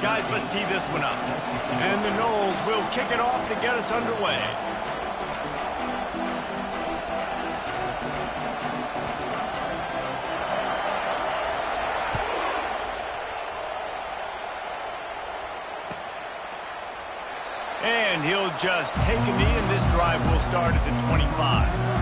Guys, let's tee this one up. And the Knowles will kick it off to get us underway. And he'll just take a knee, and this drive will start at the 25.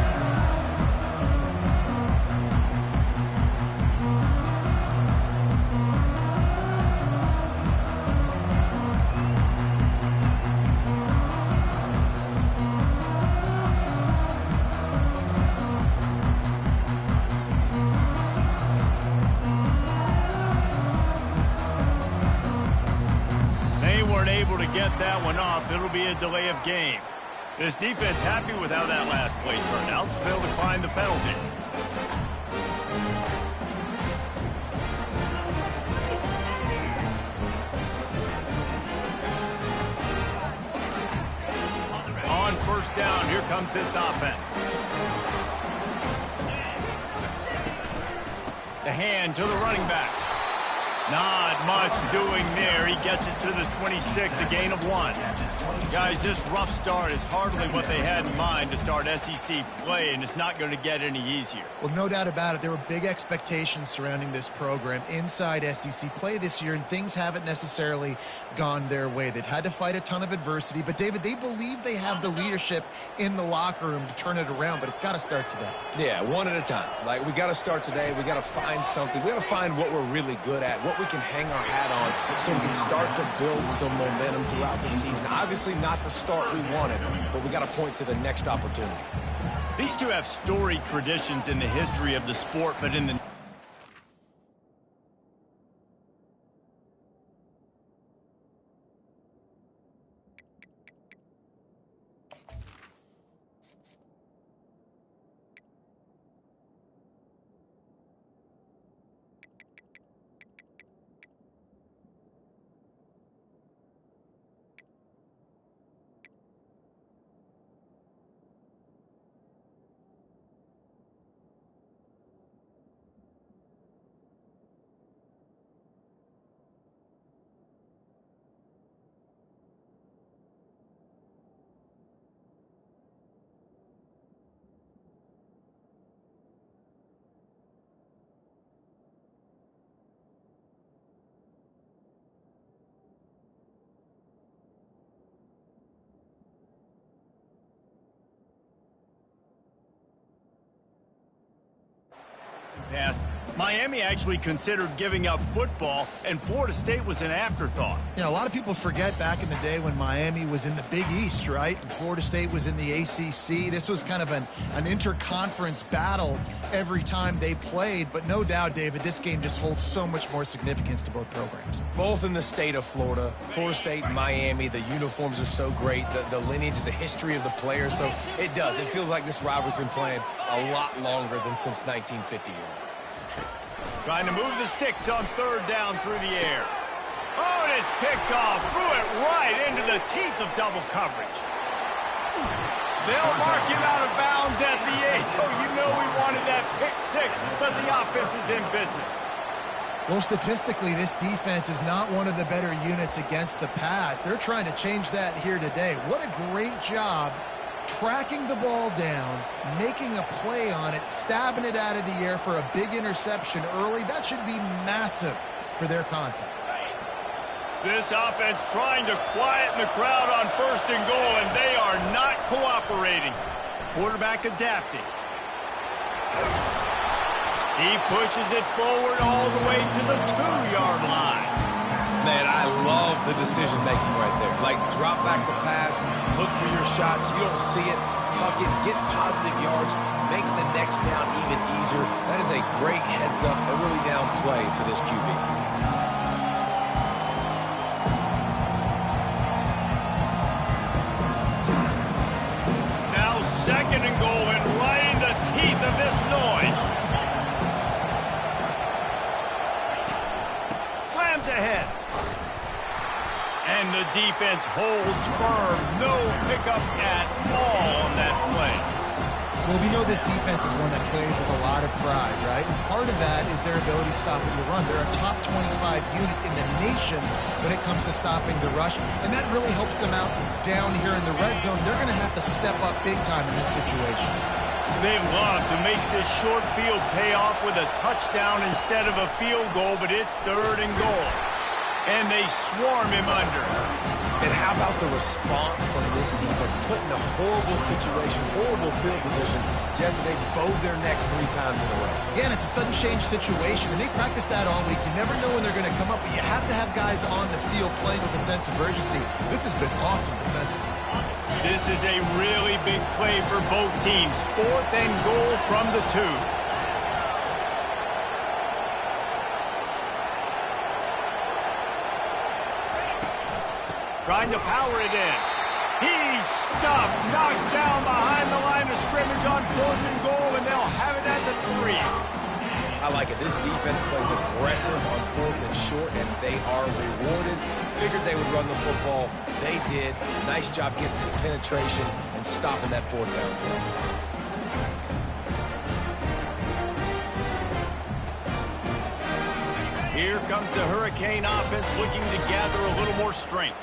Able to get that one off. It'll be a delay of game. This defense happy with how that last play turned out, so they'll decline the penalty. On first down, here comes this offense. The hand to the running back. Not much doing there. He gets it to the 26, a gain of 1. Guys, this rough start is hardly what they had in mind to start SEC play, and it's not going to get any easier. Well, no doubt about it. There were big expectations surrounding this program inside SEC play this year, and things haven't necessarily gone their way. They've had to fight a ton of adversity, but, David, they believe they have the leadership in the locker room to turn it around, but it's got to start today. Yeah, one at a time. Like, we got to start today. We got to find something. We got to find what we're really good at, what we can hang our hat on so we can start to build some momentum throughout the season. Obviously not the start we wanted, but we got to point to the next opportunity. These two have storied traditions in the history of the sport, but in the past, Miami actually considered giving up football, and Florida State was an afterthought. Yeah, a lot of people forget back in the day when Miami was in the Big East, right? And Florida State was in the ACC. This was kind of an interconference battle every time they played. But no doubt, David, this game just holds so much more significance to both programs. Both in the state of Florida. Florida State, Miami, the uniforms are so great. The lineage, the history of the players. So it does. It feels like this rivalry's been playing a lot longer than since 1950. Trying to move the sticks on third down through the air. Oh, and it's picked off. Threw it right into the teeth of double coverage. They'll mark him out of bounds at the 8. Oh, you know we wanted that pick 6, but the offense is in business. Well, statistically, this defense is not one of the better units against the pass. They're trying to change that here today. What a great job tracking the ball down, making a play on it, stabbing it out of the air for a big interception early. That should be massive for their confidence. This offense trying to quieten the crowd on first and goal, and they are not cooperating. Quarterback adapting. He pushes it forward all the way to the 2-yard line. Man, I love the decision-making right there. Like, drop back to pass, look for your shots. You don't see it, tuck it, get positive yards, makes the next down even easier. That is a great heads-up, early down play for this QB. Now second and goal, and right in the teeth of this noise. Slams ahead. And the defense holds firm. No pickup at all on that play. Well, we know this defense is one that plays with a lot of pride, right? And part of that is their ability stopping the run. They're a top 25 unit in the nation when it comes to stopping the rush, and that really helps them out down here in the red zone. They're going to have to step up big time in this situation. They love to make this short field pay off with a touchdown instead of a field goal, but it's 3rd and goal. And they swarm him under. And how about the response from this defense? Put in a horrible situation, horrible field position. Jesse, they bowed their necks 3 times in a row. Yeah, and it's a sudden change situation, and they practice that all week. You never know when they're going to come up, but you have to have guys on the field playing with a sense of urgency. This has been awesome defensively. This is a really big play for both teams. 4th and goal from the 2. Trying to power it in. He's stuffed, knocked down behind the line of scrimmage on 4th and goal, and they'll have it at the 3. I like it. This defense plays aggressive on 4th and short, and they are rewarded. Figured they would run the football. They did. Nice job getting some penetration and stopping that 4th down play. Here comes the Hurricane offense looking to gather a little more strength.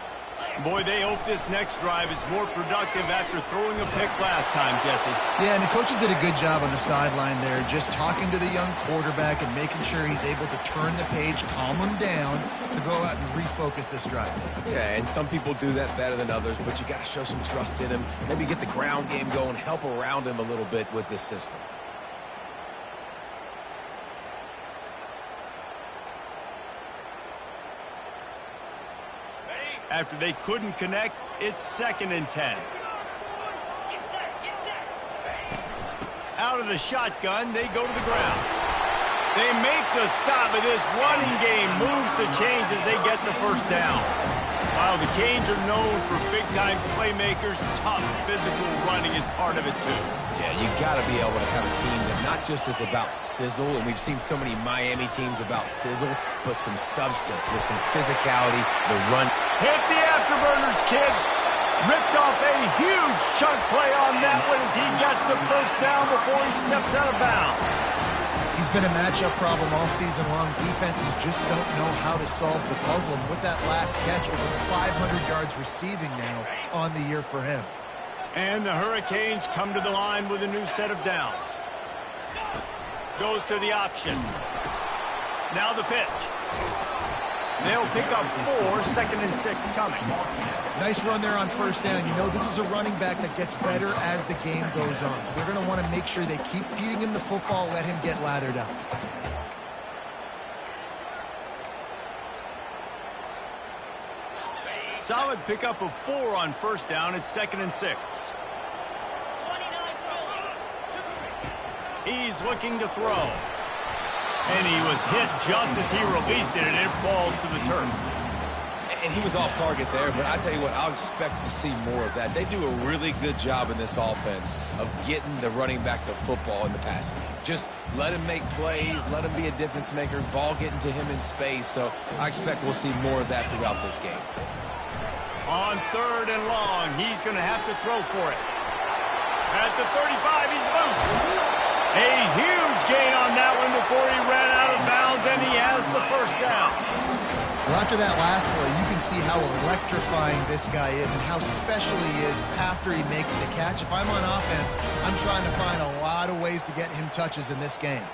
Boy, they hope this next drive is more productive after throwing a pick last time, Jesse. Yeah, and the coaches did a good job on the sideline there, just talking to the young quarterback and making sure he's able to turn the page, calm him down, to go out and refocus this drive. Yeah, and some people do that better than others, but you got to show some trust in him. Maybe get the ground game going, help around him a little bit with this system. After they couldn't connect, it's 2nd and 10. Out of the shotgun, they go to the ground. They make the stop, but this running game moves the chains as they get the 1st down. While the Canes are known for big-time playmakers, tough physical running is part of it, too. Yeah, you got to be able to have a team that not just is about sizzle, and we've seen so many Miami teams about sizzle, but some substance with some physicality, the run. Hit the afterburners, kid. Ripped off a huge chunk play on that one as he gets the 1st down before he steps out of bounds. He's been a matchup problem all season long. Defenses just don't know how to solve the puzzle. And with that last catch, over 500 yards receiving now on the year for him. And the Hurricanes come to the line with a new set of downs. Goes to the option. Now the pitch. They'll pick up 4, 2nd and 6 coming. Nice run there on 1st down. You know, this is a running back that gets better as the game goes on. So they're going to want to make sure they keep feeding him the football, let him get lathered up. Solid pickup of 4 on 1st down. It's 2nd and 6. He's looking to throw. And he was hit just as he released it, and it falls to the turf. And he was off target there, but I tell you what, I'll expect to see more of that. They do a really good job in this offense of getting the running back the football in the passing game. Just let him make plays, let him be a difference maker, ball getting to him in space. So I expect we'll see more of that throughout this game. On 3rd and long, he's going to have to throw for it. At the 35, he's loose. A huge gain on that one before he ran out of bounds, and he has the 1st down. Well, after that last play, you can see how electrifying this guy is and how special he is after he makes the catch. If I'm on offense, I'm trying to find a lot of ways to get him touches in this game.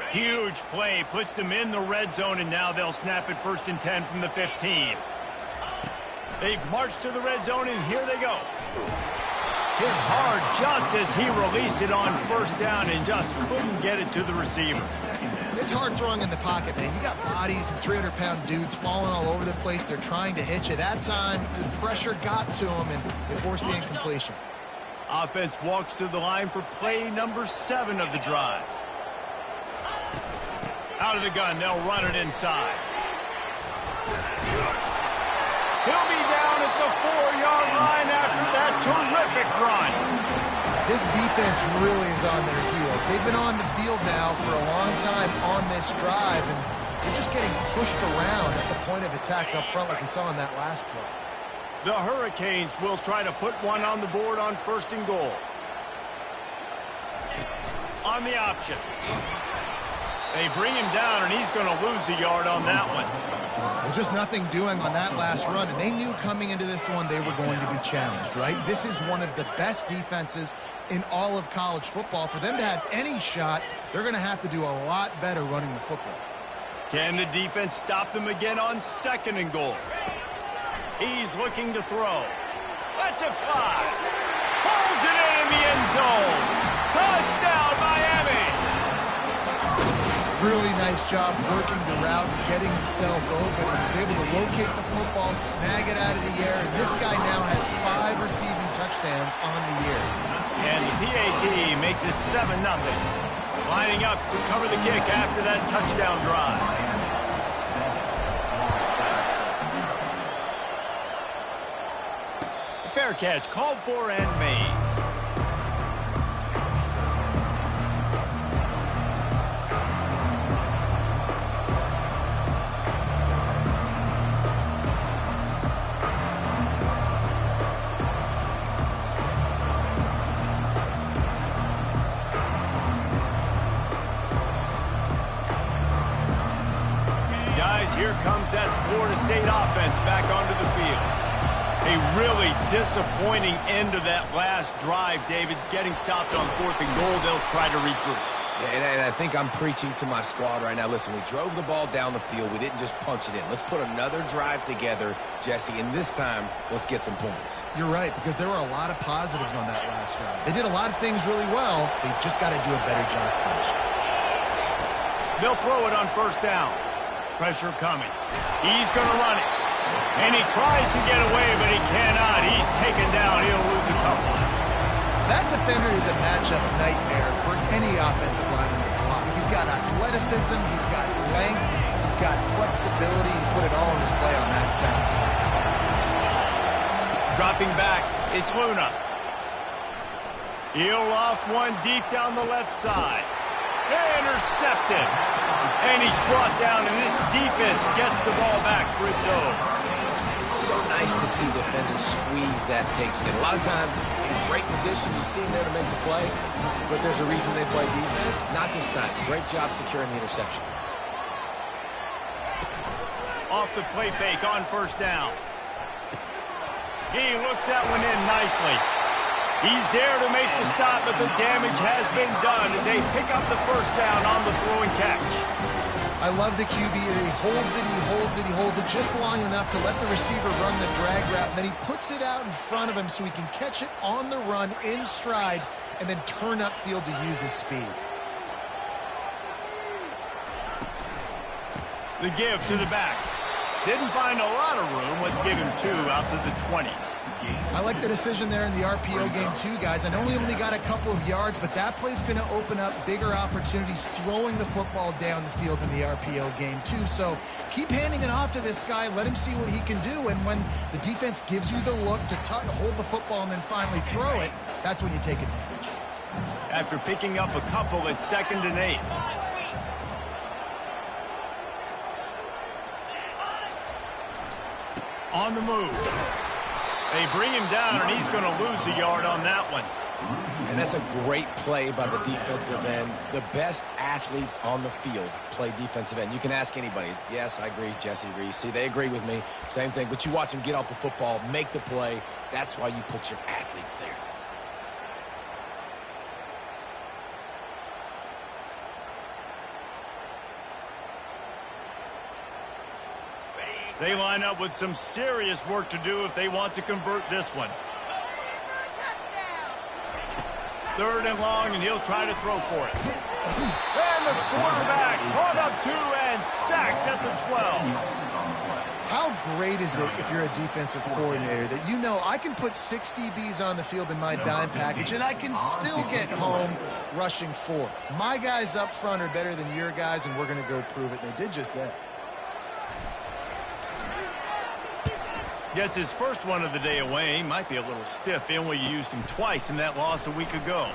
Huge play, puts them in the red zone, and now they'll snap it 1st and 10 from the 15. They've marched to the red zone, and here they go. Hit hard just as he released it on 1st down and just couldn't get it to the receiver. It's hard throwing in the pocket, man. You got bodies and 300-pound dudes falling all over the place. They're trying to hit you. That time, the pressure got to him, and it forced the incompletion. Offense walks to the line for play number 7 of the drive. Out of the gun, they'll run it inside. He'll be down at the 4-yard line after that terrific run. This defense really is on their heels. They've been on the field now for a long time on this drive, and they're just getting pushed around at the point of attack up front like we saw in that last play. The Hurricanes will try to put one on the board on 1st and goal. On the option. They bring him down, and he's going to lose a yard on that one. Well, just nothing doing on that last run, and they knew coming into this one they were going to be challenged, right? This is one of the best defenses in all of college football. For them to have any shot, they're going to have to do a lot better running the football. Can the defense stop them again on 2nd and goal? He's looking to throw. Let's it fly. Pulls it in the end zone. Touchdown, Miami. Really nice job working the route, getting himself open. He was able to locate the football, snag it out of the air, and this guy now has 5 receiving touchdowns on the year. And the PAT makes it 7-0. Lining up to cover the kick after that touchdown drive. Fair catch, called for and made. Guys, here comes that Florida State offense back onto the field. A really disappointing end to that last drive, David. Getting stopped on 4th and goal, they'll try to regroup. Yeah, and I think I'm preaching to my squad right now. Listen, we drove the ball down the field. We didn't just punch it in. Let's put another drive together, Jesse, and this time, let's get some points. You're right, because there were a lot of positives on that last drive. They did a lot of things really well. They just got to do a better job finishing. They'll throw it on 1st down. Pressure coming. He's going to run it. And he tries to get away, but he cannot. He's taken down. He'll lose a couple. That defender is a matchup nightmare for any offensive lineman to block. He's got athleticism, he's got length, he's got flexibility. He put it all on display on that side. Dropping back, it's Luna. He'll off one deep down the left side. Intercepted. And he's brought down, and this defense gets the ball back for its own. It's so nice to see defenders squeeze that pigskin. A lot of times, in great position, you see them there to make the play, but there's a reason they play defense. Not this time. Great job securing the interception. Off the play fake on 1st down. He looks that one in nicely. He's there to make the stop, but the damage has been done as they pick up the 1st down on the throw and catch. I love the QB. He holds it, he holds it, he holds it just long enough to let the receiver run the drag route, and then he puts it out in front of him so he can catch it on the run in stride and then turn upfield to use his speed. The give to the back. Didn't find a lot of room. Let's give him 2 out to the 20. I like the decision there in the RPO game too, guys. I know he only got a couple of yards, but that play's going to open up bigger opportunities throwing the football down the field in the RPO game too. So keep handing it off to this guy. Let him see what he can do. And when the defense gives you the look to hold the football and then finally throw it, that's when you take advantage. After picking up a couple, it's 2nd and 8. On the move. They bring him down, and he's going to lose a yard on that one. And that's a great play by the defensive end. The best athletes on the field play defensive end. You can ask anybody. Yes, I agree, Jesse Reese. See, they agree with me. Same thing. But you watch them get off the football, make the play. That's why you put your athletes there. They line up with some serious work to do if they want to convert this one. 3rd and long, and he'll try to throw for it. And the quarterback caught up 2 and sacked at the 12. How great is it if you're a defensive coordinator that you know I can put 6 DBs on the field in my dime package and I can still get home rushing 4. My guys up front are better than your guys, and we're going to go prove it. And they did just that. Gets his first one of the day away. Might be a little stiff. They only used him twice in that loss a week ago.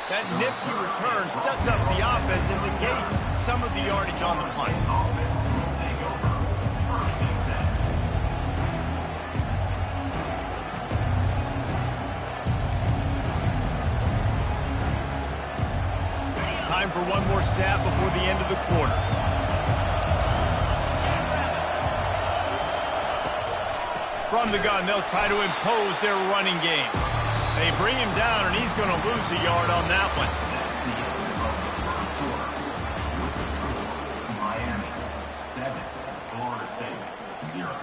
That nifty return sets up the offense and negates some of the yardage on the punt. Time for one more snap before the end of the quarter. From the gun, they'll try to impose their running game. They bring him down, and he's going to lose a yard on that one. Miami, 7. Florida State, 0.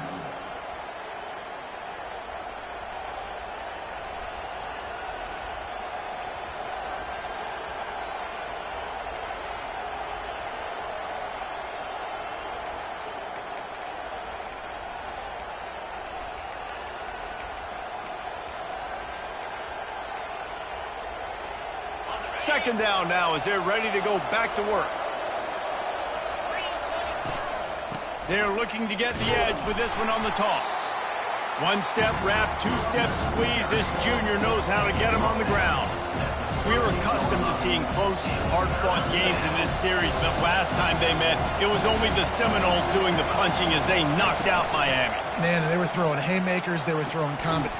Second down now as they're ready to go back to work. They're looking to get the edge with this one on the toss. One-step wrap, two-step squeeze. This junior knows how to get him on the ground. We're accustomed to seeing close, hard-fought games in this series, but last time they met, it was only the Seminoles doing the punching as they knocked out Miami. Man, they were throwing haymakers. They were throwing combat.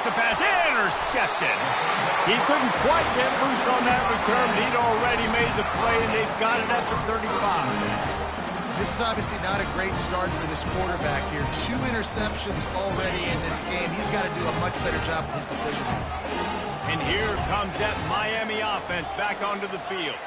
The pass intercepted. He couldn't quite get loose on that return, but he'd already made the play, and they've got it at the 35. This is obviously not a great start for this quarterback here. 2 interceptions already in this game. He's got to do a much better job with his decision. And here comes that Miami offense back onto the field.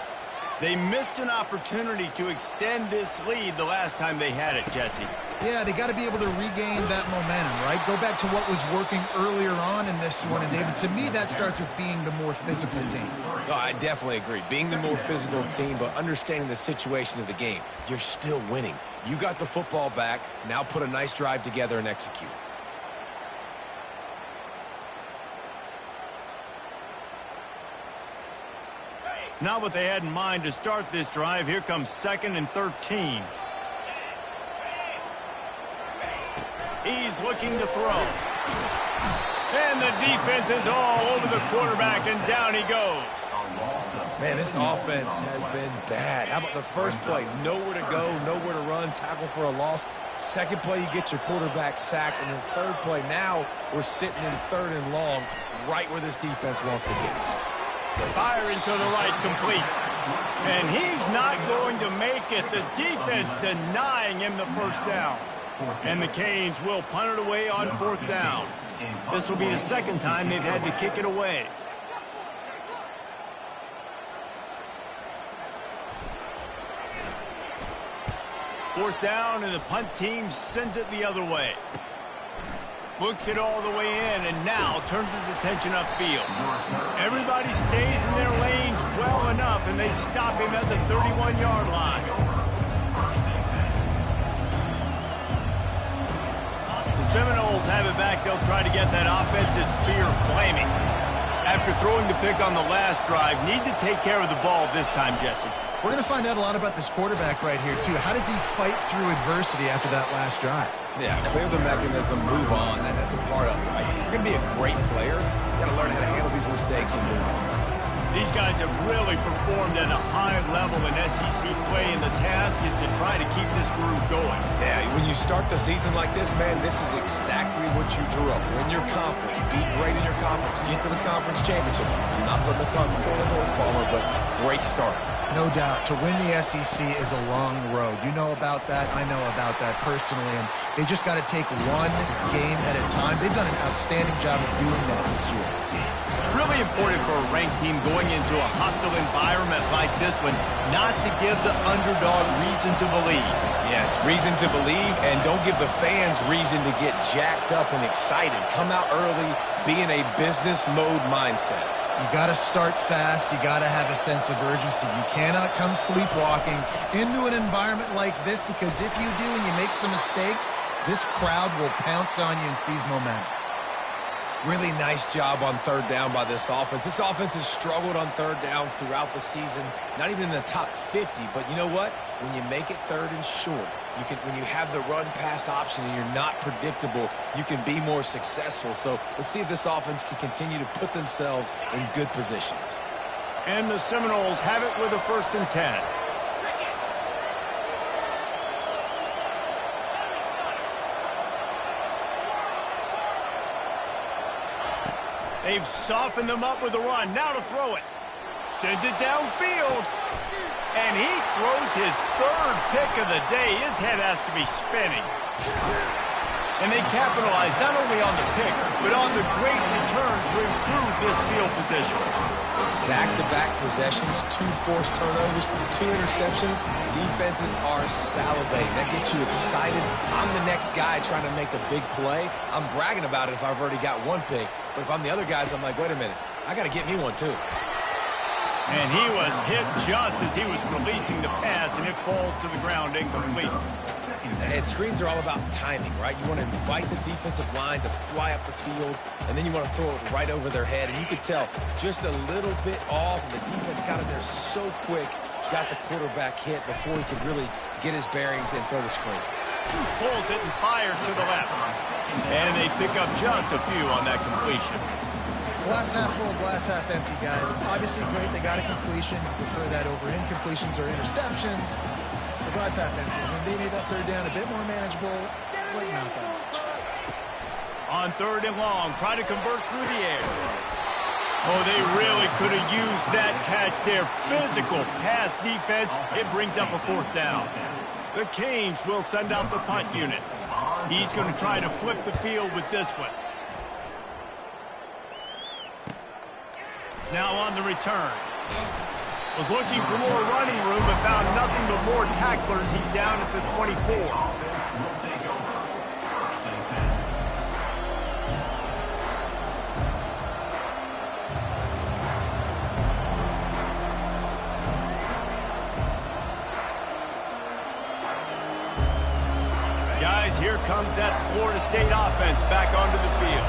They missed an opportunity to extend this lead the last time they had it, Jesse. Yeah, they got to be able to regain that momentum, right? Go back to what was working earlier on in this one. And, David, to me, that starts with being the more physical team. No, I definitely agree. Being the more physical team, but understanding the situation of the game. You're still winning. You got the football back. Now put a nice drive together and execute. Not what they had in mind to start this drive. Here comes 2nd and 13. He's looking to throw. And the defense is all over the quarterback, and down he goes. Man, this offense has been bad. How about the first play? Nowhere to go, nowhere to run, tackle for a loss. Second play, you get your quarterback sacked. And the third play, now we're sitting in 3rd and long, right where this defense wants to get us. Firing to the right, complete. And he's not going to make it. The defense denying him the first down. And the Canes will punt it away on 4th down. This will be the second time they've had to kick it away. Fourth down, and the punt team sends it the other way. Looks it all the way in, and now turns his attention upfield. Everybody stays in their lanes well enough, and they stop him at the 31-yard line. The Seminoles have it back. They'll try to get that offensive spear flaming. After throwing the pick on the last drive, need to take care of the ball this time, Jesse. We're going to find out a lot about this quarterback right here, too. How does he fight through adversity after that last drive? Yeah, clear the mechanism, move on. That's a part of it, right? If you're going to be a great player, you got to learn how to handle these mistakes and move on. These guys have really performed at a high level in SEC play, and the task is to try to keep this groove going. Yeah, when you start the season like this, man, this is exactly what you drew up. Win your conference, be great in your conference, get to the conference championship. I'm not putting the cart before the horse, Palmer, but great start. No doubt. To win the SEC is a long road. You know about that. I know about that personally. And they just got to take one game at a time. They've done an outstanding job of doing that this year. Really important for a ranked team going into a hostile environment like this one, not to give the underdog reason to believe. Yes, reason to believe, and don't give the fans reason to get jacked up and excited. Come out early, be in a business mode mindset. You got to start fast. You got to have a sense of urgency. You cannot come sleepwalking into an environment like this, because if you do and you make some mistakes, this crowd will pounce on you and seize momentum. Really nice job on 3rd down by this offense. This offense has struggled on 3rd downs throughout the season. Not even in the top 50, but you know what? When you make it 3rd and short, when you have the run-pass option and you're not predictable, you can be more successful. So let's see if this offense can continue to put themselves in good positions. And the Seminoles have it with a 1st and 10. They've softened them up with a run. Now to throw it. Sends it downfield. And he throws his third pick of the day. His head has to be spinning. And they capitalize not only on the pick, but on the great return to improve this field position. Back-to-back possessions, 2 forced turnovers, 2 interceptions. Defenses are salivating. That gets you excited. I'm the next guy trying to make a big play. I'm bragging about it if I've already got 1 pick. But if I'm the other guys, I'm like, wait a minute. I got to get me one, too. And he was hit just as he was releasing the pass, and it falls to the ground incomplete. And screens are all about timing, right? You want to invite the defensive line to fly up the field, and then you want to throw it right over their head. And you could tell just a little bit off, and the defense got in there so quick, got the quarterback hit before he could really get his bearings and throw the screen. Pulls it and fires to the left. And they pick up just a few on that completion. Glass half full, glass half empty, guys. Obviously great, they got a completion. Prefer that over incompletions or interceptions. The glass half empty. I mean, they made that third down a bit more manageable, but not that much. On 3rd and long, try to convert through the air. Oh, they really could have used that catch. Their physical pass defense, it brings up a 4th down. The Canes will send out the punt unit. He's going to try to flip the field with this one. Now on the return. Was looking for more running room, but found nothing but more tacklers. He's down at the 24. Guys, here comes that Florida State offense back onto the field.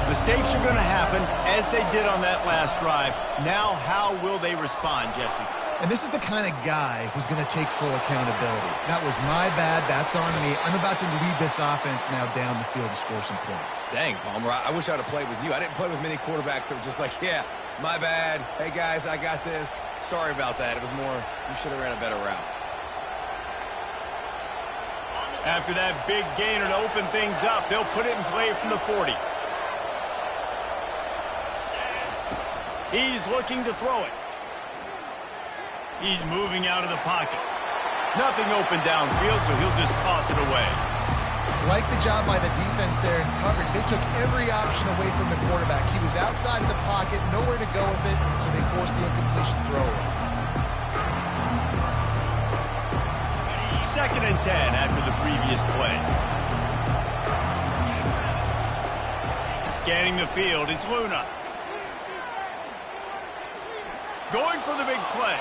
Mistakes are going to happen, as they did on that last drive. Now, how will they respond, Jesse? And this is the kind of guy who's going to take full accountability. That was my bad. That's on me. I'm about to lead this offense now down the field and score some points. Dang, Palmer, I wish I would have played with you. I didn't play with many quarterbacks that were just like, yeah, my bad. Hey, guys, I got this. Sorry about that. It was more, you should have ran a better route. After that big gainer to open things up, they'll put it in play from the 40. He's looking to throw it. He's moving out of the pocket. Nothing open downfield, so he'll just toss it away. Like the job by the defense there in coverage. They took every option away from the quarterback. He was outside of the pocket, nowhere to go with it, so they forced the incompletion throw. 2nd and 10 after the previous play. Scanning the field, it's Luna. Going for the big play.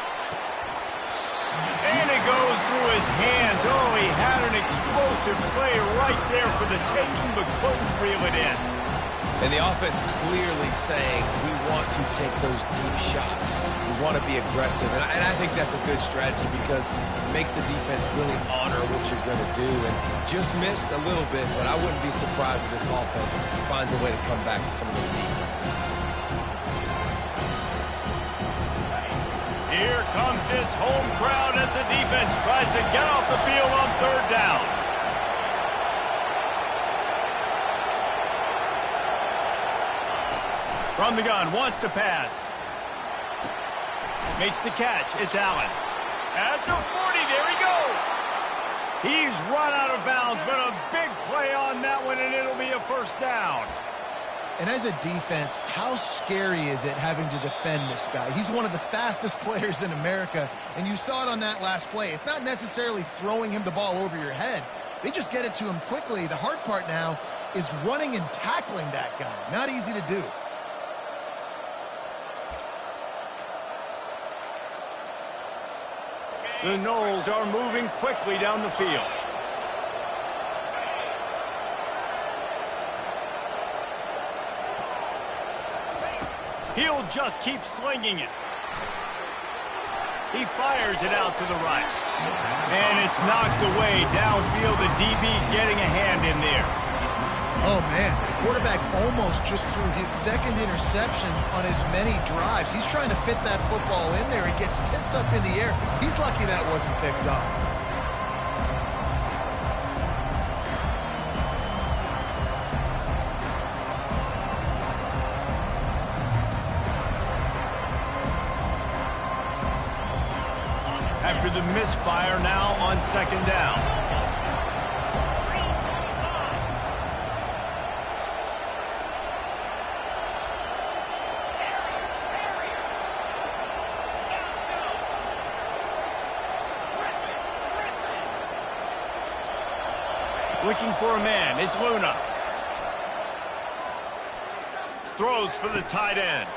And it goes through his hands. Oh, he had an explosive play right there for the taking, but couldn't reel it in. And the offense clearly saying, we want to take those deep shots. We want to be aggressive. And I think that's a good strategy because it makes the defense really honor what you're going to do. And just missed a little bit, but I wouldn't be surprised if this offense finds a way to come back to some of those deep runs. Here comes this home crowd as the defense tries to get off the field on 3rd down. From the gun, wants to pass. Makes the catch. It's Allen. At the 40, there he goes. He's run out of bounds, but a big play on that one, and it'll be a 1st down. And as a defense, how scary is it having to defend this guy? He's one of the fastest players in America, and you saw it on that last play. It's not necessarily throwing him the ball over your head. They just get it to him quickly. The hard part now is running and tackling that guy. Not easy to do. The Noles are moving quickly down the field. He'll just keep slinging it. He fires it out to the right. And it's knocked away downfield. The DB getting a hand in there. Oh, man. The quarterback almost just threw his 2nd interception on as many drives. He's trying to fit that football in there. It gets tipped up in the air. He's lucky that wasn't picked off. after the misfire now on second down. Looking for a man. It's Luna. Throws for the tight end.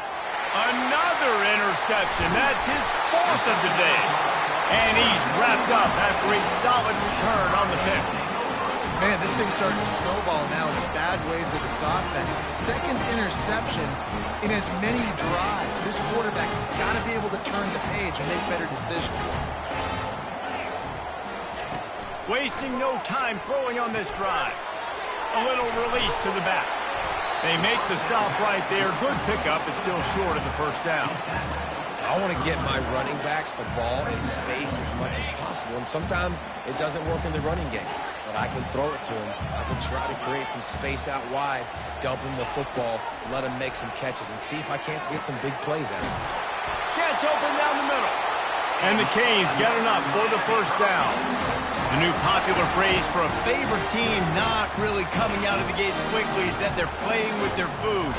Another interception. That's his fourth of the day. And he's wrapped up after a solid return on the pick. Man, this thing's starting to snowball now in the bad ways of this offense. Second interception in as many drives. This quarterback has got to be able to turn the page and make better decisions. Wasting no time throwing on this drive. A little release to the back. They make the stop right there. Good pickup, but still short of the first down. I want to get my running backs the ball in space as much as possible, and sometimes it doesn't work in the running game. But I can throw it to him. I can try to create some space out wide, dump him the football, let him make some catches, and see if I can't get some big plays out of him. Gets open down the middle. And the Canes get enough for the first down. The new popular phrase for a favorite team not really coming out of the gates quickly is that they're playing with their food.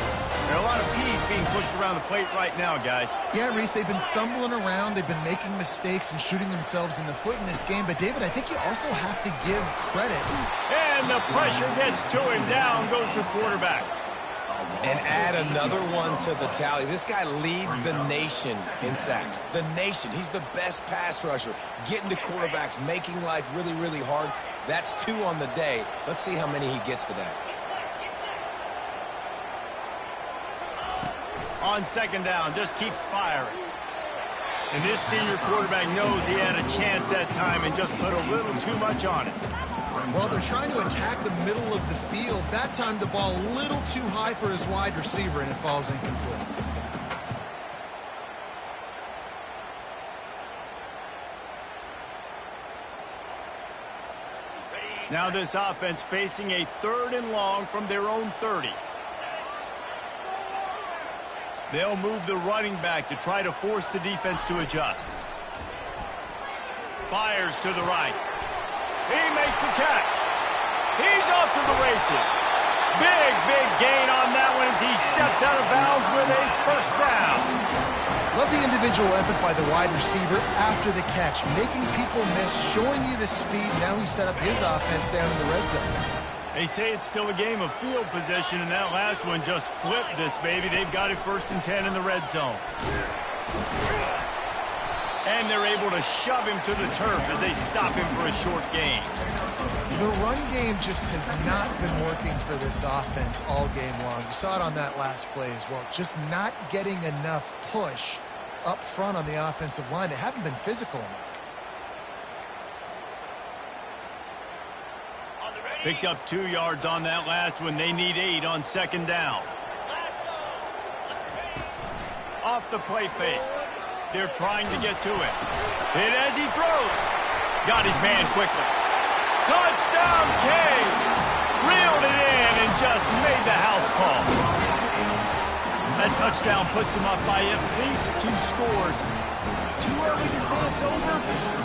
There are a lot of peas being pushed around the plate right now, guys. Yeah, Reese, they've been stumbling around. They've been making mistakes and shooting themselves in the foot in this game. But, David, I think you also have to give credit. And the pressure gets to him. Down goes the quarterback. And add another one to the tally. This guy leads the nation in sacks. The nation. He's the best pass rusher. Getting to quarterbacks, making life really, really hard. That's 2 on the day. Let's see how many he gets today. On second down, just keeps firing. And this senior quarterback knows he had a chance that time and just put a little too much on it. Well, they're trying to attack the middle of the field. That time the ball a little too high for his wide receiver, and it falls incomplete. Now this offense facing a 3rd and long from their own 30. They'll move the running back to try to force the defense to adjust. Fires to the right. He makes the catch. He's off to the races. Big, big gain on that one as he steps out of bounds with a first down. Love the individual effort by the wide receiver after the catch, making people miss, showing you the speed. Now he set up his offense down in the red zone. They say it's still a game of field position, and that last one just flipped this baby. They've got it 1st and 10 in the red zone. And they're able to shove him to the turf as they stop him for a short gain. The run game just has not been working for this offense all game long. You saw it on that last play as well. Just not getting enough push up front on the offensive line. They haven't been physical enough. Picked up 2 yards on that last one. They need 8 on second down. Off the play fake. They're trying to get to him. Hit as he throws. Got his man quickly. Touchdown, Canes! Reeled it in and just made the house call. That touchdown puts them up by at least 2 scores. Too early to say it's over?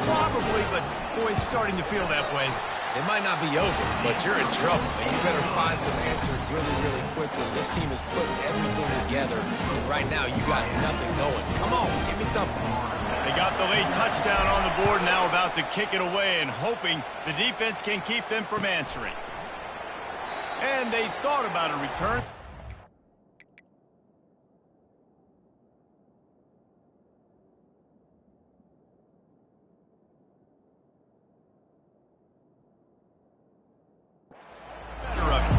Probably, but boy, it's starting to feel that way. It might not be over, but you're in trouble, and you better find some answers really, really quickly. This team is putting everything together, and right now you got nothing going. Come on, give me something. They got the late touchdown on the board, now about to kick it away and hoping the defense can keep them from answering. And they thought about a return.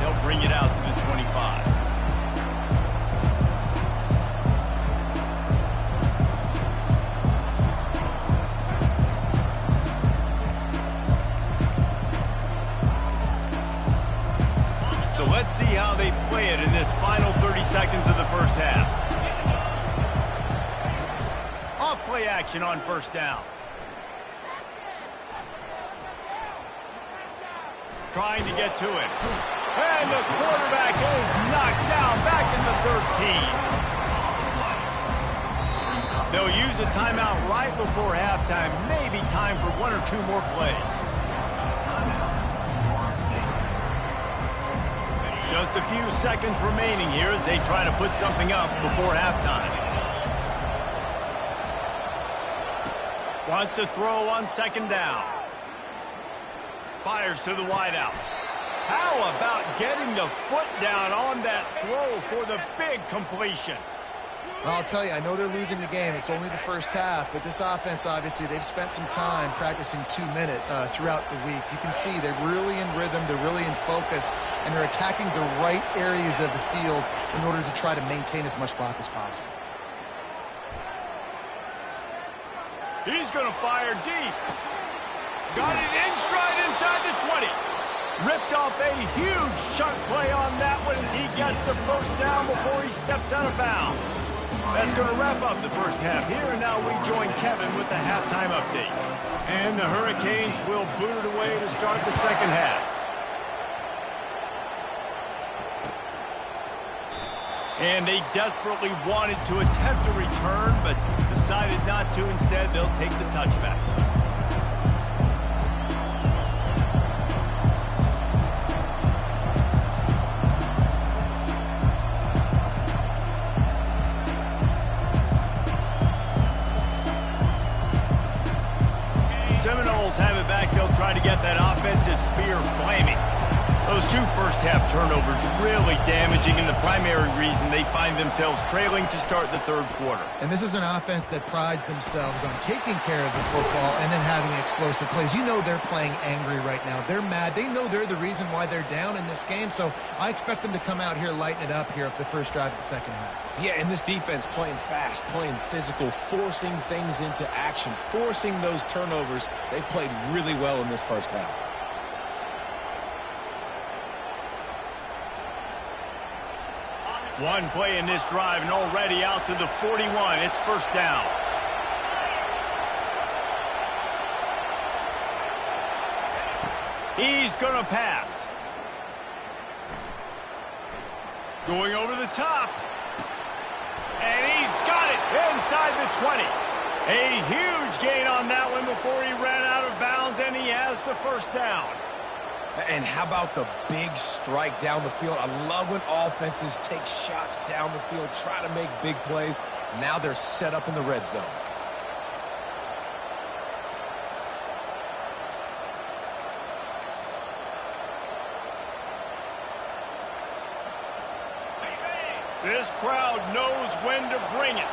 They'll bring it out to the 25. So let's see how they play it in this final 30 seconds of the first half. Off play action on first down. Trying to get to him. And the quarterback is knocked down back in the 13. They'll use a timeout right before halftime, maybe time for one or two more plays. Just a few seconds remaining here as they try to put something up before halftime. Wants to throw on second down. Fires to the wideout. How about getting the foot down on that throw for the big completion? Well, I'll tell you, I know they're losing the game. It's only the first half, but this offense, obviously, they've spent some time practicing 2-minute throughout the week. You can see they're really in rhythm, they're really in focus, and they're attacking the right areas of the field in order to try to maintain as much clock as possible. He's going to fire deep. Got it in stride inside the 20. Ripped off a huge chunk play on that one as he gets the first down before he steps out of bounds. That's going to wrap up the first half here, and now we join Kevin with the halftime update. And the Hurricanes will boot it away to start the second half. And they desperately wanted to attempt a return, but decided not to. Instead, they'll take the touchback. Seminoles have it back. They'll try to get that offensive spear flaming. Those two first-half turnovers really damaging, and the primary reason they find themselves trailing to start the third quarter. And this is an offense that prides themselves on taking care of the football and then having explosive plays. You know they're playing angry right now. They're mad. They know they're the reason why they're down in this game, so I expect them to come out here, lighten it up here for the first drive of the second half. Yeah, and this defense playing fast, playing physical, forcing things into action, forcing those turnovers. They played really well in this first half. One play in this drive and already out to the 41. It's first down. He's going to pass. Going over the top. And he's got it inside the 20. A huge gain on that one before he ran out of bounds, and he has the first down. And how about the big strike down the field? I love when offenses take shots down the field, try to make big plays. Now they're set up in the red zone. This crowd knows when to bring it.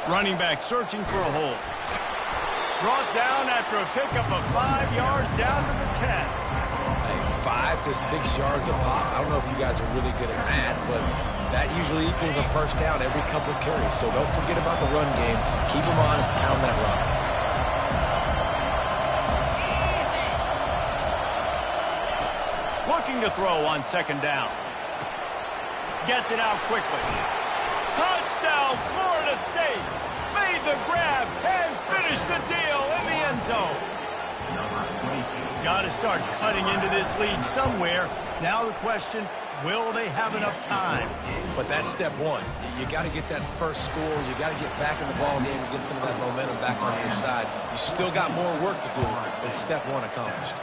Running back searching for a hole. Brought down after a pickup of 5 yards down to the 10. Hey, 5 to 6 yards a pop. I don't know if you guys are really good at math, but that usually equals a first down every couple of carries. So don't forget about the run game. Keep them honest, pound that rock. Looking to throw on second down. Gets it out quickly. Touchdown, Florida State. Made the grab and finished the deal in the end zone. Got to start cutting into this lead somewhere. Now the question, will they have enough time? But that's step one. You got to get that first score. You got to get back in the ball game and get some of that momentum back on your side. You still got more work to do, but step one accomplished.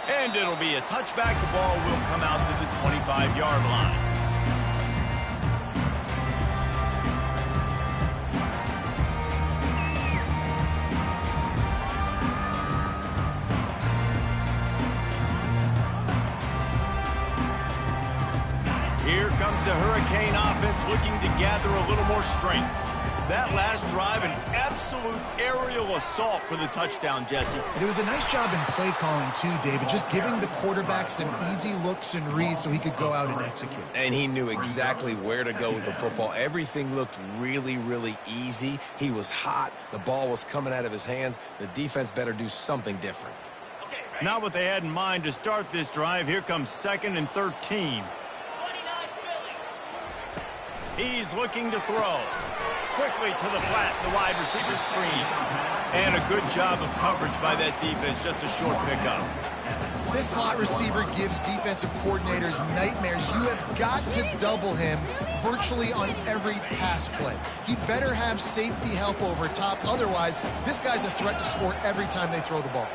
And it'll be a touchback. The ball will come out to the 25-yard line. Here comes the Hurricane offense looking to gather a little more strength. That last drive, an absolute aerial assault for the touchdown, Jesse. It was a nice job in play calling, too, David, just giving the quarterback some easy looks and reads so he could go out and execute. And he knew exactly where to go with the football. Everything looked really, really easy. He was hot. The ball was coming out of his hands. The defense better do something different. Not what they had in mind to start this drive. Here comes 2nd and 13. He's looking to throw. Quickly to the flat, the wide receiver screen. And a good job of coverage by that defense, just a short pickup. This slot receiver gives defensive coordinators nightmares. You have got to double him virtually on every pass play. He better have safety help over top. Otherwise, this guy's a threat to score every time they throw the ball.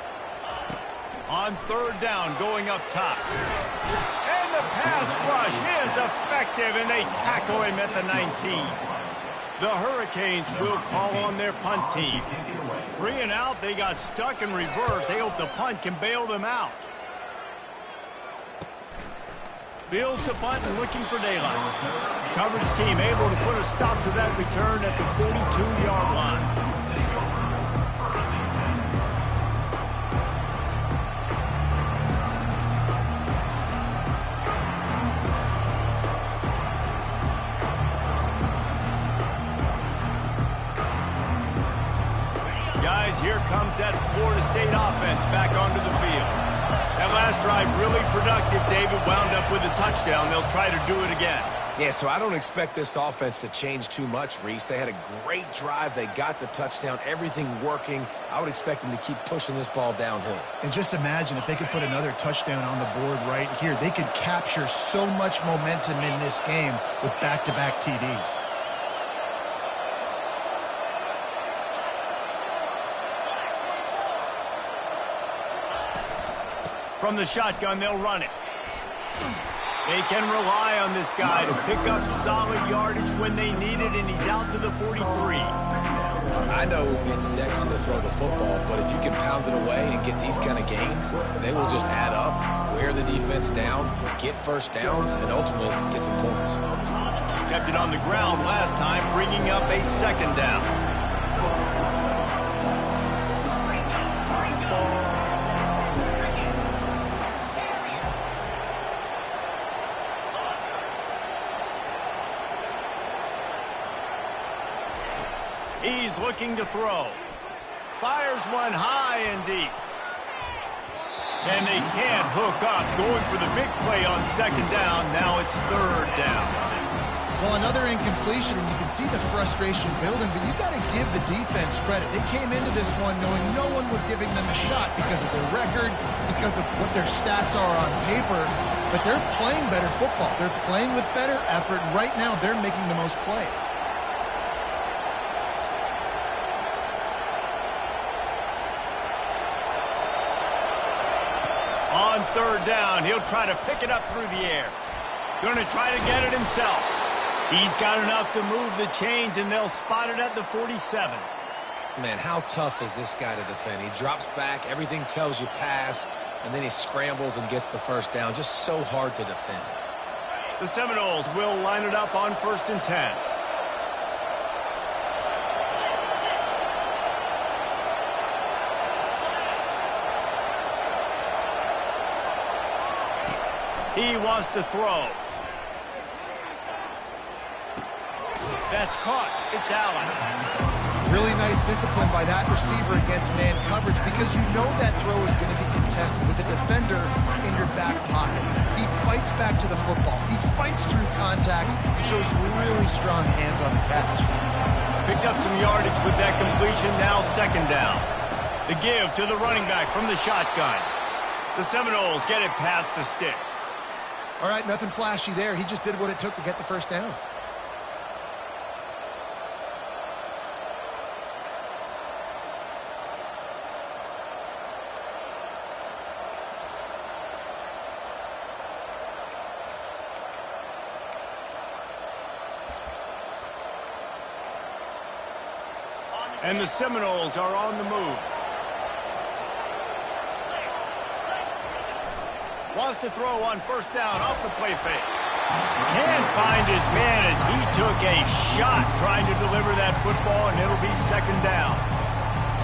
On third down, going up top. And the pass rush is effective, and they tackle him at the 19. The Hurricanes will call on their punt team. 3 and out, they got stuck in reverse. They hope the punt can bail them out. Fields the punt and looking for daylight. Coverage team able to put a stop to that return at the 42-yard line. Guys, here comes that Florida State offense back onto the field. That last drive really productive. David wound up with a touchdown. They'll try to do it again. Yeah, so I don't expect this offense to change too much, Reese. They had a great drive. They got the touchdown. Everything working. I would expect them to keep pushing this ball downhill. And just imagine if they could put another touchdown on the board right here. They could capture so much momentum in this game with back-to-back TDs. From the shotgun, they'll run it. They can rely on this guy to pick up solid yardage when they need it, and he's out to the 43. I know it's sexy to throw the football, but if you can pound it away and get these kind of gains, they will just add up, wear the defense down, get first downs, and ultimately get some points. Kept it on the ground last time, bringing up a second down. He's looking to throw. Fires one high and deep. And they can't hook up. Going for the big play on second down. Now it's third down. Well, another incompletion, and you can see the frustration building, but you got to give the defense credit. They came into this one knowing no one was giving them a shot because of their record, because of what their stats are on paper, but they're playing better football. They're playing with better effort, and right now they're making the most plays. On third down, he'll try to pick it up through the air. Going to try to get it himself. He's got enough to move the chains, and they'll spot it at the 47. Man, how tough is this guy to defend? He drops back, everything tells you pass, and then he scrambles and gets the first down. Just so hard to defend. The Seminoles will line it up on 1st and 10. He wants to throw. That's caught. It's Allen. Really nice discipline by that receiver against man coverage because you know that throw is going to be contested with a defender in your back pocket. He fights back to the football. He fights through contact and shows really strong hands on the catch. Picked up some yardage with that completion. Now second down. The give to the running back from the shotgun. The Seminoles get it past the sticks. All right, nothing flashy there. He just did what it took to get the first down. And the Seminoles are on the move. Wants to throw on first down off the play fake. Can't find his man as he took a shot trying to deliver that football, and it'll be second down.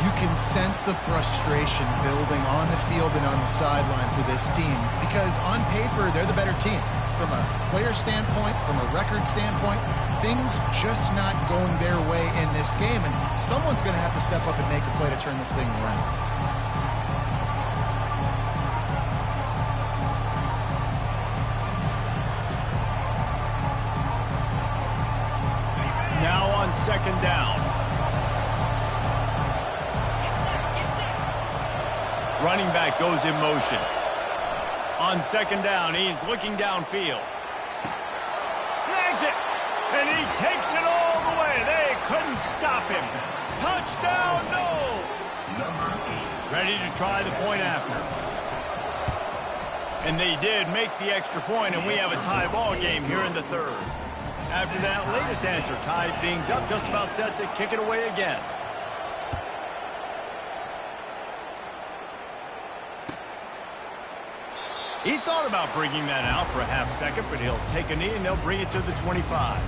You can sense the frustration building on the field and on the sideline for this team because on paper, they're the better team. From a player standpoint, from a record standpoint, things just not going their way in this game, and someone's going to have to step up and make a play to turn this thing around. Now on second down. running back goes in motion. On second down, he's looking downfield. Snags it, and he takes it all the way. They couldn't stop him. Touchdown, Knowles! Ready to try the point after. And they did make the extra point, and we have a tie ball game here in the third. After that latest answer tied things up, just about set to kick it away again. He thought about bringing that out for a half second, but he'll take a knee and they'll bring it to the 25.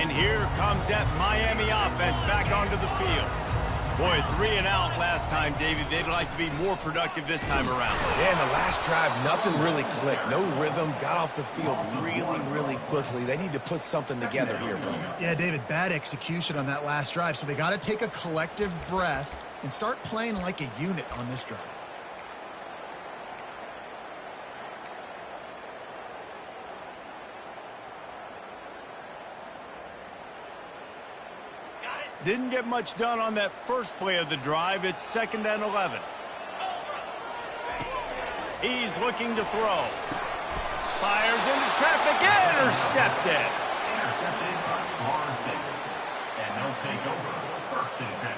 And here comes that Miami offense back onto the field. Boy, 3 and out last time, David. They'd like to be more productive this time around. Yeah, in the last drive, nothing really clicked. No rhythm, got off the field really quickly. They need to put something together here, bro. Yeah, David, bad execution on that last drive. So they got to take a collective breath and start playing like a unit on this drive. Didn't get much done on that first play of the drive. It's 2nd and 11. He's looking to throw. Fires into traffic. Intercepted. Intercepted by Florida State. And they'll take over 1st and 10.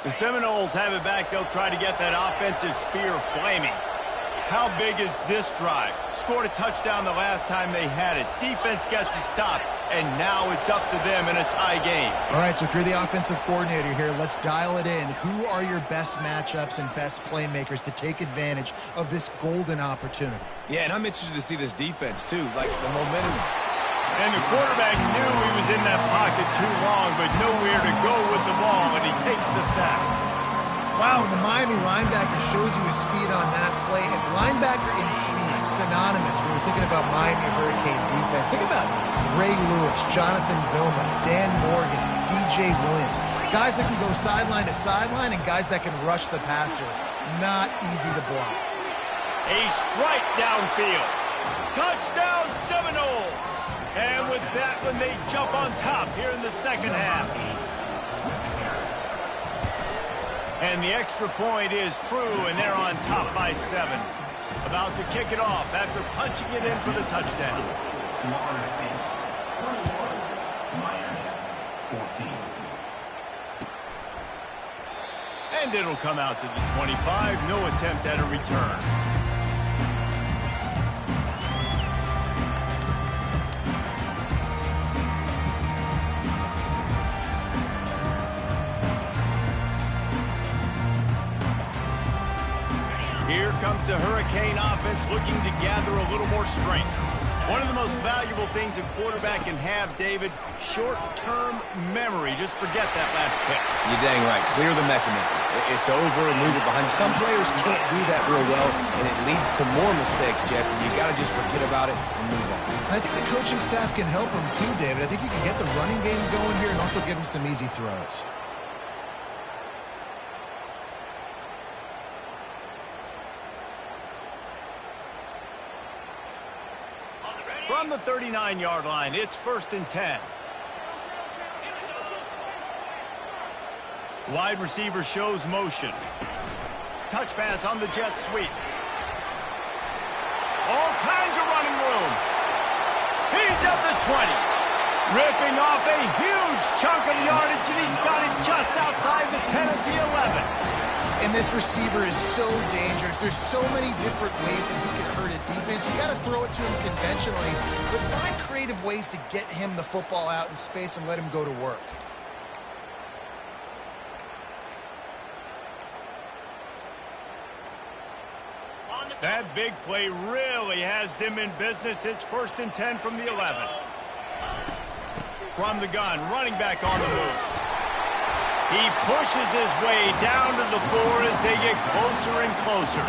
The Seminoles have it back. They'll try to get that offensive spear flaming. How big is this drive? Scored a touchdown the last time they had it. Defense gets a stop, and now it's up to them in a tie game. All right, so if you're the offensive coordinator here, let's dial it in. Who are your best matchups and best playmakers to take advantage of this golden opportunity? Yeah, and I'm interested to see this defense, too. Like, the momentum. And the quarterback knew he was in that pocket too long, but nowhere to go with the ball, and he takes the sack. Wow, and the Miami linebacker shows you his speed on that play. And linebacker in speed, synonymous when you're thinking about Miami Hurricane defense. Think about Ray Lewis, Jonathan Vilma, Dan Morgan, DJ Williams. Guys that can go sideline to sideline and guys that can rush the passer. Not easy to block. A strike downfield. Touchdown Seminoles. And with that one, they jump on top here in the second half. And the extra point is true, and they're on top by 7. About to kick it off after punching it in for the touchdown. Florida State 21, Miami 14. And it'll come out to the 25. No attempt at a return. Here comes the Hurricane offense looking to gather a little more strength. One of the most valuable things a quarterback can have, David, short-term memory. Just forget that last pick. You're dang right. Clear the mechanism. It's over and move it behind. Some players can't do that real well, and it leads to more mistakes, Jesse. You got to just forget about it and move on. And I think the coaching staff can help him too, David. I think you can get the running game going here and also give him some easy throws. From the 39-yard line, it's 1st and 10. Wide receiver shows motion. Touch pass on the jet sweep. All kinds of running room. He's at the 20. Ripping off a huge chunk of yardage, and he's got it just outside the 10 of the 11. And this receiver is so dangerous. There's so many different ways that he can hurt a defense. You got to throw it to him conventionally, but find creative ways to get him the football out in space and let him go to work. That big play really has them in business. It's 1st and 10 from the 11. From the gun, running back on the move. He pushes his way down to the 4 as they get closer and closer.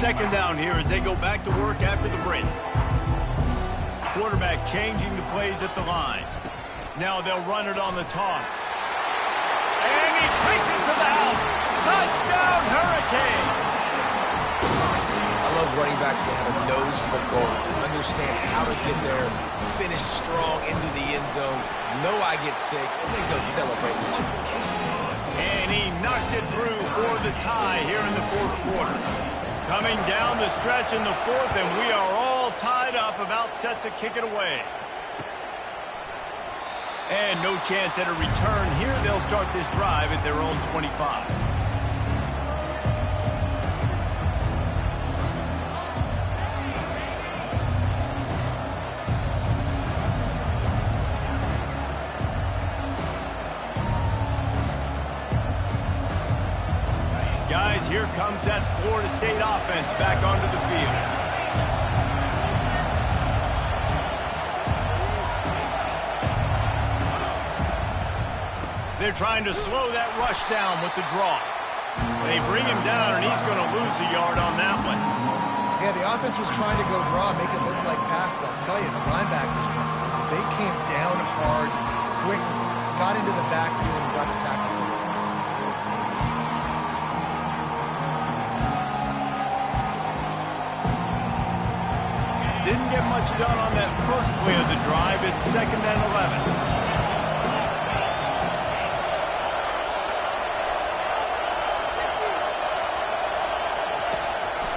second down here as they go back to work after the break. Quarterback changing the plays at the line. Now they'll run it on the toss. And he takes it to the house. Touchdown, Hurricane! I love running backs that have a nose for the goal, understand how to get there, finish strong into the end zone, know I get 6, and then go celebrate with you. And he knocks it through for the tie here in the fourth quarter. Coming down the stretch in the fourth, and we are all tied up, about set to kick it away. And no chance at a return here. They'll start this drive at their own 25. Guys, here comes that Florida State offense back onto the field. They're trying to slow that rush down with the draw. They bring him down, and he's going to lose a yard on that one. Yeah, the offense was trying to go draw, make it look like pass, but I'll tell you, the linebackers, they came down hard quickly, got into the backfield, and got the tackle for the loss. Didn't get much done on that first play of the drive. It's 2nd and 11.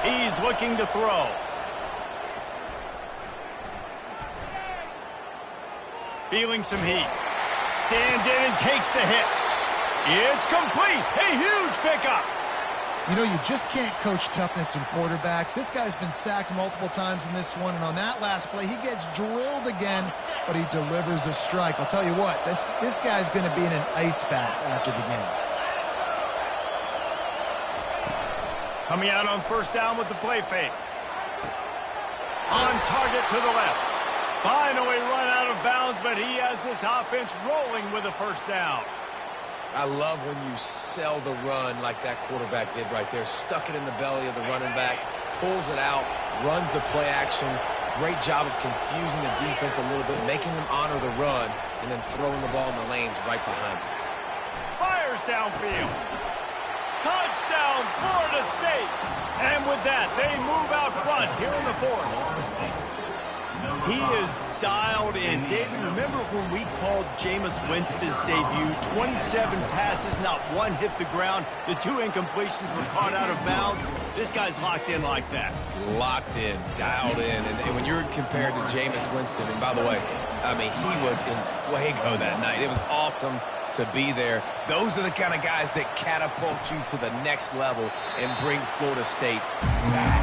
He's looking to throw. Feeling some heat. Stands in and takes the hit. It's complete. A huge pickup. You know, you just can't coach toughness in quarterbacks. This guy's been sacked multiple times in this one, and on that last play, he gets drilled again, but he delivers a strike. I'll tell you what, this guy's going to be in an ice bath after the game. Coming out on first down with the play fake. On target to the left. Finally run out of bounds, but he has this offense rolling with a first down. I love when you sell the run like that quarterback did right there. Stuck it in the belly of the running back, pulls it out, runs the play action. Great job of confusing the defense a little bit, making them honor the run, and then throwing the ball in the lanes right behind him. Fires downfield. Touchdown, Florida State. And with that, they move out front here in the fourth. He is dialed in. David, remember when we called Jameis Winston's debut? 27 passes, not one hit the ground. The 2 incompletions were caught out of bounds. This guy's locked in like that. Locked in, dialed in. And when you're compared to Jameis Winston, and by the way, I mean, he was in fuego that night. It was awesome to be there. Those are the kind of guys that catapult you to the next level and bring Florida State back.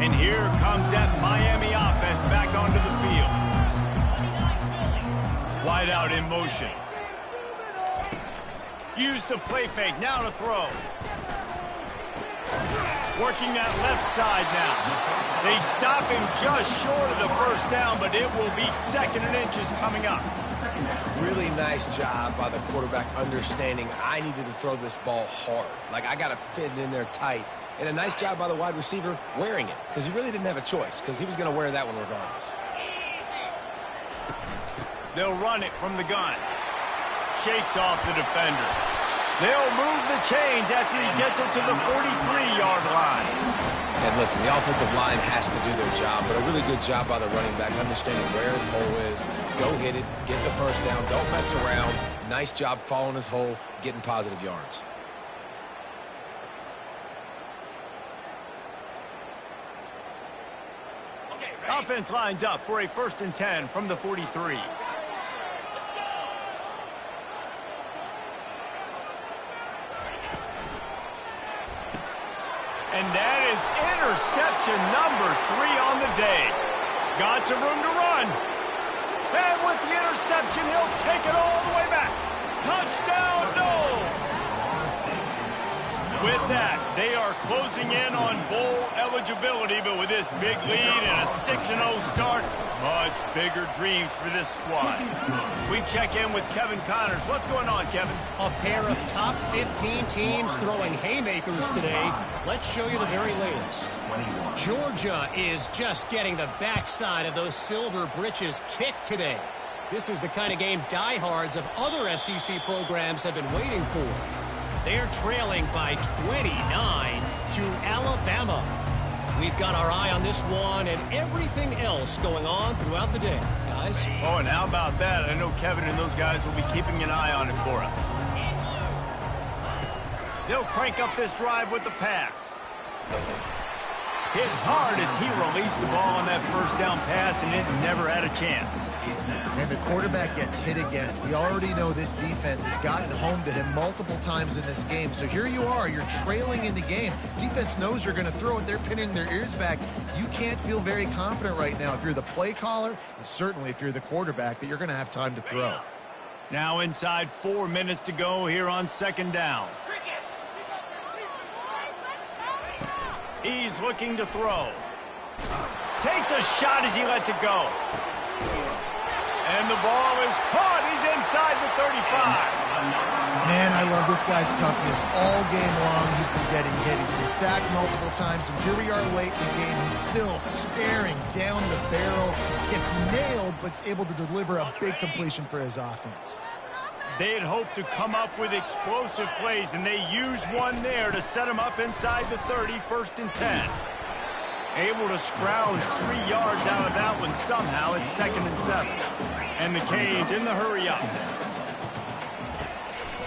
And here comes that Miami offense back onto the field. Wide out in motion. Use the play fake, now to throw. Working that left side now. They stop him just short of the first down, but it will be 2nd and inches coming up. Really nice job by the quarterback understanding I needed to throw this ball hard. Like, I got to fit it in there tight. And a nice job by the wide receiver wearing it, because he really didn't have a choice, because he was going to wear that one regardless. They'll run it from the gun. Shakes off the defender. They'll move the chains after he gets it to the 43-yard line. And listen, the offensive line has to do their job, but a really good job by the running back, understanding where his hole is. Go hit it, get the first down, don't mess around. Nice job following his hole, getting positive yards. Offense lines up for a 1st and 10 from the 43. And that is interception number 3 on the day. Got some room to run. And with the interception, he'll take it all the way back. Touchdown, no! With that, they They are closing in on bowl eligibility, but with this big lead and a 6-0 start, much bigger dreams for this squad. We check in with Kevin Connors. What's going on, Kevin? A pair of top 15 teams throwing haymakers today. Let's show you the very latest. Georgia is just getting the backside of those silver britches kicked today. This is the kind of game diehards of other SEC programs have been waiting for. They're trailing by 29 to Alabama. We've got our eye on this one and everything else going on throughout the day, guys. Oh, and how about that? I know Kevin and those guys will be keeping an eye on it for us. They'll crank up this drive with the pass. Hit hard as he released the ball on that first down pass, and it never had a chance. And the quarterback gets hit again. We already know this defense has gotten home to him multiple times in this game. So here you are, you're trailing in the game. Defense knows you're going to throw it. They're pinning their ears back. You can't feel very confident right now if you're the play caller, and certainly if you're the quarterback, that you're going to have time to throw. Now inside 4 minutes to go here on second down. He's looking to throw. Takes a shot as he lets it go. And the ball is caught. He's inside the 35. Man, I love this guy's toughness. All game long, he's been getting hit. He's been sacked multiple times, and here we are late in the game. He's still staring down the barrel. Gets nailed, but is able to deliver a big completion for his offense. They had hoped to come up with explosive plays, and they used one there to set them up inside the 30, 1st and 10. Able to scrounge 3 yards out of that one somehow. It's 2nd and 7. And the Canes in the hurry up.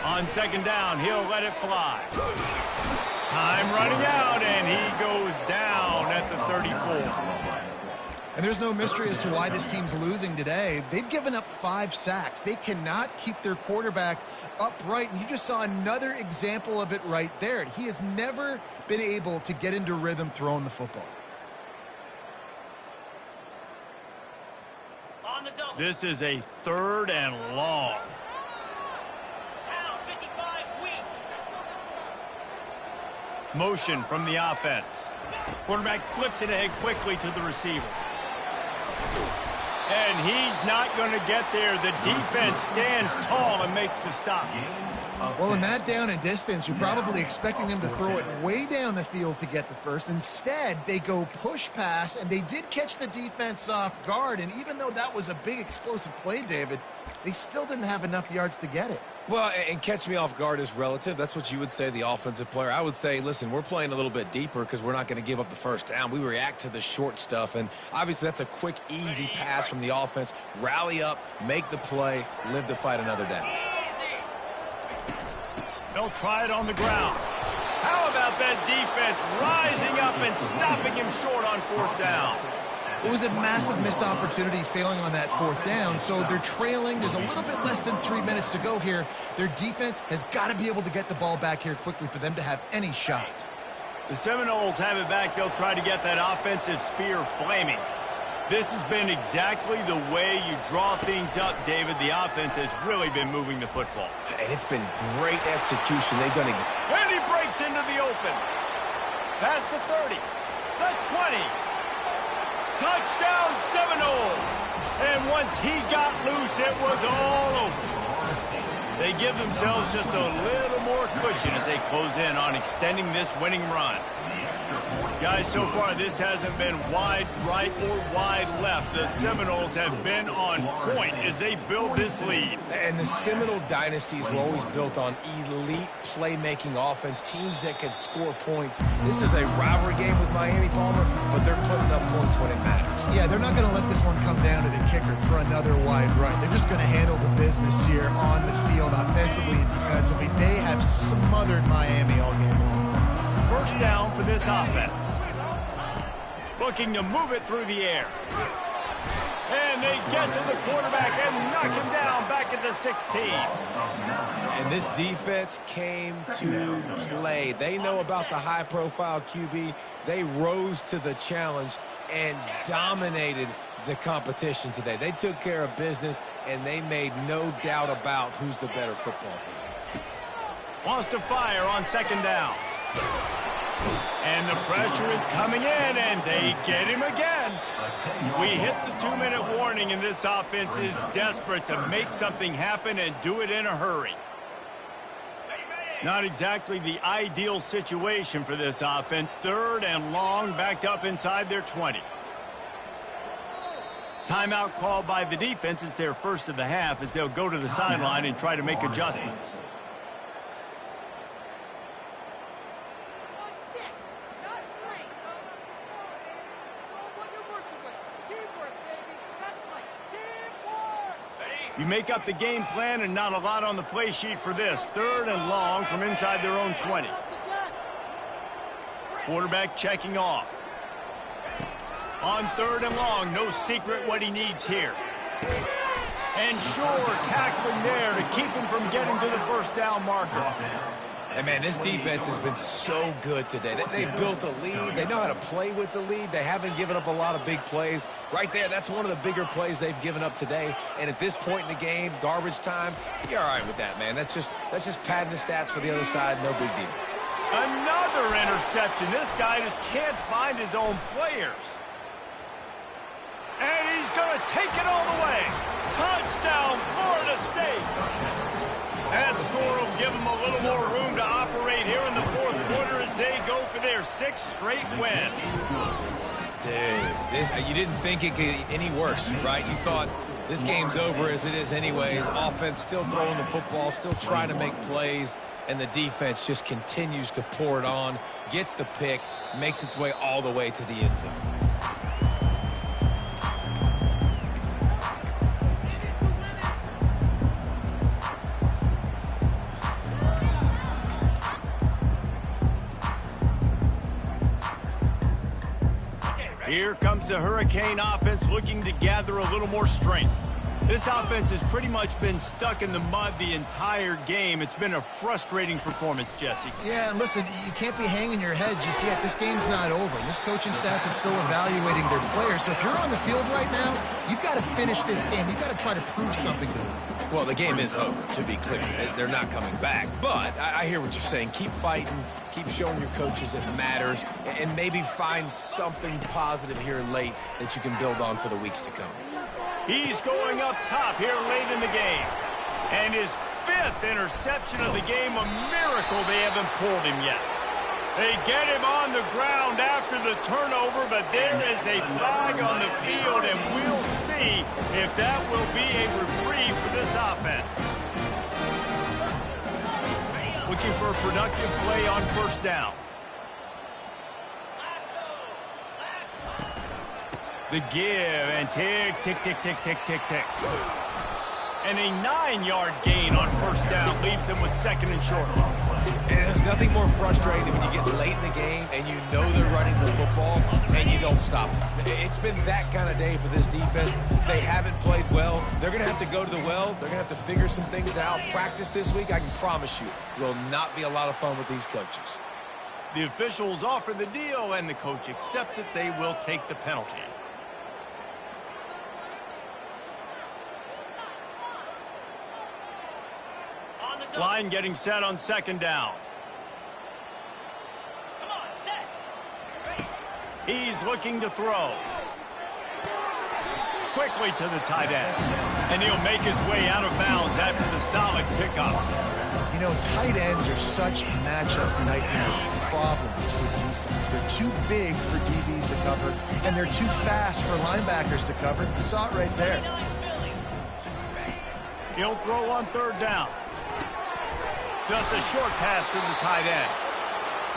On second down, he'll let it fly. Time running out, and he goes down at the 34. And there's no mystery as to why this team's losing today. They've given up 5 sacks. They cannot keep their quarterback upright, and you just saw another example of it right there. He has never been able to get into rhythm throwing the football. This is a 3rd and long. Motion from the offense. Quarterback flips it ahead quickly to the receiver. And he's not going to get there. The defense stands tall and makes the stop. Well, in that down and distance, you're probably expecting them to throw it way down the field to get the first. Instead, they go push pass, and they did catch the defense off guard. And even though that was a big explosive play, David, they still didn't have enough yards to get it. Well, and catch me off guard is relative. That's what you would say, the offensive player. I would say, listen, we're playing a little bit deeper because we're not going to give up the first down. We react to the short stuff, and obviously that's a quick, easy pass from the offense. Rally up, make the play, live to fight another down. They'll try it on the ground. How about that defense rising up and stopping him short on 4th down? It was a massive missed opportunity failing on that 4th down, so they're trailing. There's a little bit less than 3 minutes to go here. Their defense has got to be able to get the ball back here quickly for them to have any shot. The Seminoles have it back. They'll try to get that offensive spear flaming. This has been exactly the way you draw things up, David. The offense has really been moving the football. And it's been great execution. They've done and he breaks into the open. Past the 30, the 20. Touchdown Seminoles. And once he got loose, it was all over. They give themselves just a little more cushion as they close in on extending this winning run. Guys, so far this hasn't been wide right or wide left. The Seminoles have been on point as they build this lead. And the Seminole dynasties were always built on elite playmaking offense, teams that can score points. This is a rivalry game with Miami, Palmer, but they're putting up points when it matters. Yeah, they're not going to let this one come down to the kicker for another wide right. They're just going to handle the business here on the field, offensively and defensively. They have smothered Miami all game long. First down for this offense. Looking to move it through the air. And they get to the quarterback and knock him down back at the 16. And this defense came to play. They know about the high-profile QB. They rose to the challenge and dominated the competition today. They took care of business, and they made no doubt about who's the better football team. Wants to fire on second down. And the pressure is coming in, and they get him again. We hit the 2-minute warning, and this offense is desperate to make something happen and do it in a hurry. Not exactly the ideal situation for this offense. 3rd and long, backed up inside their 20. Timeout called by the defense. It's their first of the half as they'll go to the sideline and try to make adjustments. You make up the game plan and not a lot on the play sheet for this. 3rd and long from inside their own 20. Quarterback checking off. On 3rd and long, no secret what he needs here. And sure, tackling there to keep him from getting to the first down marker. And, man, this defense has been so good today. They've built a lead. They know how to play with the lead. They haven't given up a lot of big plays. Right there, that's one of the bigger plays they've given up today. And at this point in the game, garbage time, you're all right with that, man. That's just padding the stats for the other side. No big deal. Another interception. This guy just can't find his own players. And he's going to take it all the way. Touchdown, Florida State. That score will give them a little more room to operate here in the 4th quarter as they go for their 6th straight win. Dude, you didn't think it could get any worse, right? You thought this game's over as it is anyways. Offense still throwing the football, still trying to make plays, and the defense just continues to pour it on, gets the pick, makes its way all the way to the end zone. Here comes the Hurricane offense looking to gather a little more strength. This offense has pretty much been stuck in the mud the entire game. It's been a frustrating performance, Jesse. Yeah, and listen, you can't be hanging your head just yet. This game's not over. This coaching staff is still evaluating their players. So if you're on the field right now, you've got to finish this game. You've got to try to prove something to them. Well, the game is over, to be clear. They're not coming back. But I hear what you're saying. Keep fighting. Keep showing your coaches it matters. And maybe find something positive here late that you can build on for the weeks to come. He's going up top here late in the game. And his 5th interception of the game, a miracle they haven't pulled him yet. They get him on the ground after the turnover, but there is a flag on the field, and we'll see if that will be a reprieve for this offense. Looking for a productive play on 1st down. The give, and tick, tick, tick, tick, tick, tick, tick. And a 9-yard gain on 1st down leaves them with 2nd and short. And there's nothing more frustrating than when you get late in the game and you know they're running the football and you don't stop them. It's been that kind of day for this defense. They haven't played well. They're going to have to go to the well. They're going to have to figure some things out. Practice this week, I can promise you, will not be a lot of fun with these coaches. The officials offer the deal, and the coach accepts it. They will take the penalty. Line getting set on 2nd down. He's looking to throw. Quickly to the tight end. And he'll make his way out of bounds after the solid pickup. You know, tight ends are such matchup nightmares and problems for defense. They're too big for DBs to cover, and they're too fast for linebackers to cover. You saw it right there. He'll throw on 3rd down. Just a short pass to the tight end.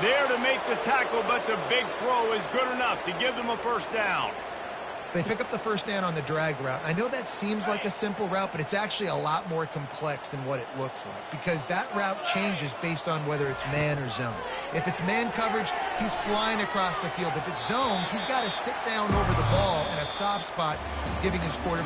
There to make the tackle, but the big throw is good enough to give them a 1st down. They pick up the 1st down on the drag route. I know that seems like a simple route, but it's actually a lot more complex than what it looks like because that route changes based on whether it's man or zone. If it's man coverage, he's flying across the field. If it's zone, he's got to sit down over the ball in a soft spot, giving his quarterback